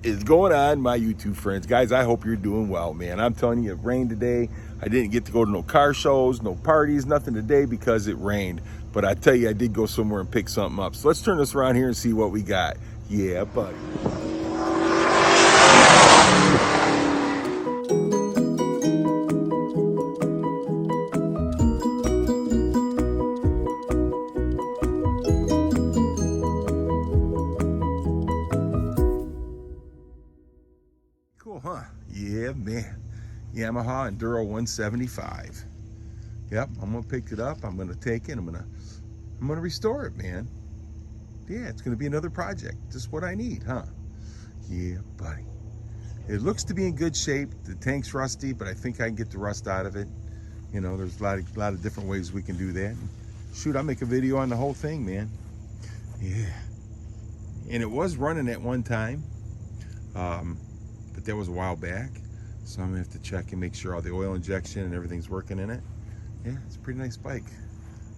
Is going on, my YouTube friends? Guys, I hope you're doing well, man. I'm telling you, it rained today. I didn't get to go to no car shows, no parties, nothing today because it rained. But I tell you, I did go somewhere and pick something up. So let's turn this around here and see what we got. Yeah, buddy. Cool, huh? Yeah, man. Yamaha Enduro 175. Yep, I'm gonna pick it up. I'm gonna take it. I'm gonna restore it, man. Yeah, it's gonna be another project. Just what I need, huh? Yeah, buddy. It looks to be in good shape. The tank's rusty, but I think I can get the rust out of it. You know, there's a lot of different ways we can do that. Shoot, I'll make a video on the whole thing, man. Yeah. And it was running at one time. But that was a while back, so I'm gonna have to check and make sure all the oil injection and everything's working in it. Yeah, it's a pretty nice bike.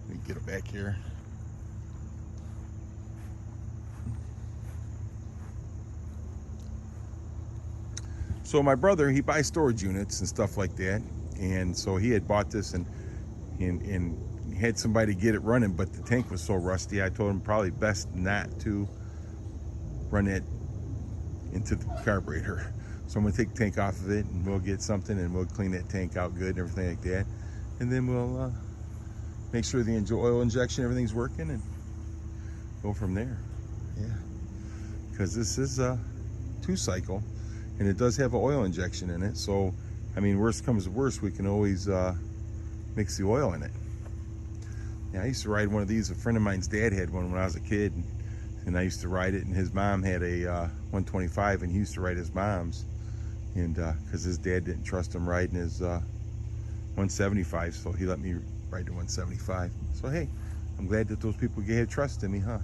Let me get it back here. So my brother, he buys storage units and stuff like that, and so he had bought this and had somebody get it running, but the tank was so rusty, I told him probably best not to run it into the carburetor. So I'm gonna take the tank off of it and we'll get something and we'll clean that tank out good and everything like that. And then we'll make sure the oil injection, everything's working, and go from there. Yeah, because this is a 2-cycle and it does have an oil injection in it. So, I mean, worst comes to worst, we can always mix the oil in it. Yeah, I used to ride one of these. A friend of mine's dad had one when I was a kid, and I used to ride it, and his mom had a 125, and he used to ride his mom's, and because his dad didn't trust him riding his 175, so he let me ride the 175. So hey, I'm glad that those people had trust in me, huh?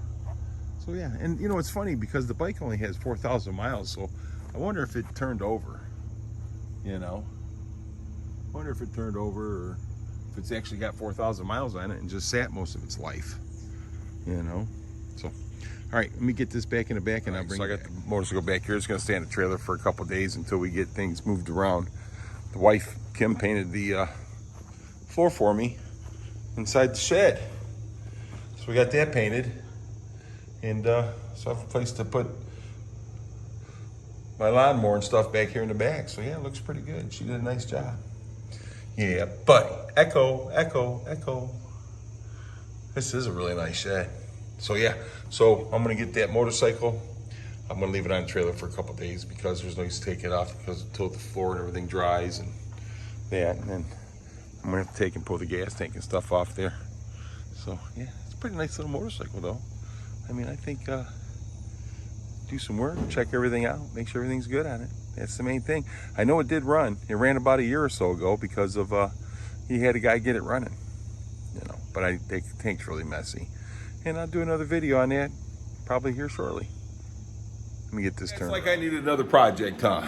So yeah, and you know, it's funny because the bike only has 4,000 miles, so I wonder if it turned over, you know? I wonder if it turned over, or if it's actually got 4,000 miles on it and just sat most of its life, you know? So, all right, let me get this back in the back, and I'll bring it back. So I got the motorcycle back here. It's gonna stay in the trailer for a couple days until we get things moved around. The wife, Kim, painted the floor for me inside the shed. So we got that painted. And so I have a place to put my lawnmower and stuff back here in the back. So yeah, it looks pretty good. She did a nice job. Yeah, buddy. Echo, echo, echo. This is a really nice shed. So yeah, so I'm gonna get that motorcycle. I'm gonna leave it on the trailer for a couple days because there's no use to take it off because until the floor and everything dries and that. And then I'm gonna have to take and pull the gas tank and stuff off there. So yeah, it's a pretty nice little motorcycle though. I mean, I think do some work, check everything out, make sure everything's good on it. That's the main thing. I know it did run. It ran about a year or so ago because of he had a guy get it running, you know. But the tank's really messy, and I'll do another video on that probably here shortly. Let me get this turned. It's like I need another project, huh?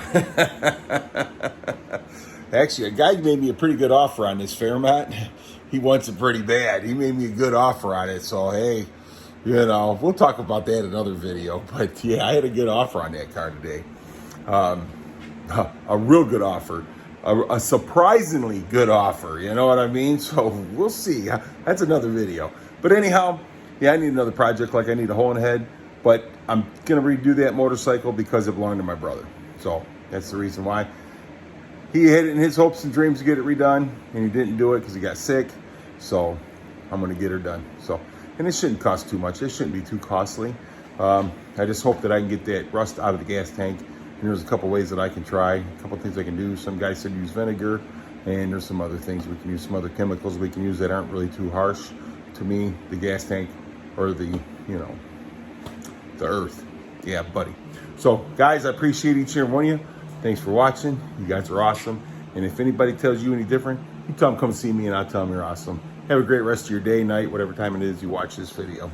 Actually, a guy made me a pretty good offer on this Fairmont. He wants it pretty bad. He made me a good offer on it, so hey, you know, we'll talk about that in another video. But yeah, I had a good offer on that car today. A real good offer. A surprisingly good offer, you know what I mean? So we'll see. That's another video. But anyhow, yeah, I need another project, like I need a hole in the head. But I'm gonna redo that motorcycle because it belonged to my brother. So that's the reason why. He had it in his hopes and dreams to get it redone, and he didn't do it because he got sick. So I'm gonna get her done. So, and it shouldn't cost too much. It shouldn't be too costly. I just hope that I can get that rust out of the gas tank. And there's a couple ways that I can try, a couple things I can do. Some guys said use vinegar, and there's some other things we can use, some other chemicals we can use that aren't really too harsh. To me, the gas tank or the, you know, the earth. Yeah, buddy. So guys, I appreciate each and every one of you. Thanks for watching. You guys are awesome. And if anybody tells you any different, you tell them come see me and I'll tell them you're awesome. Have a great rest of your day, night, whatever time it is you watch this video.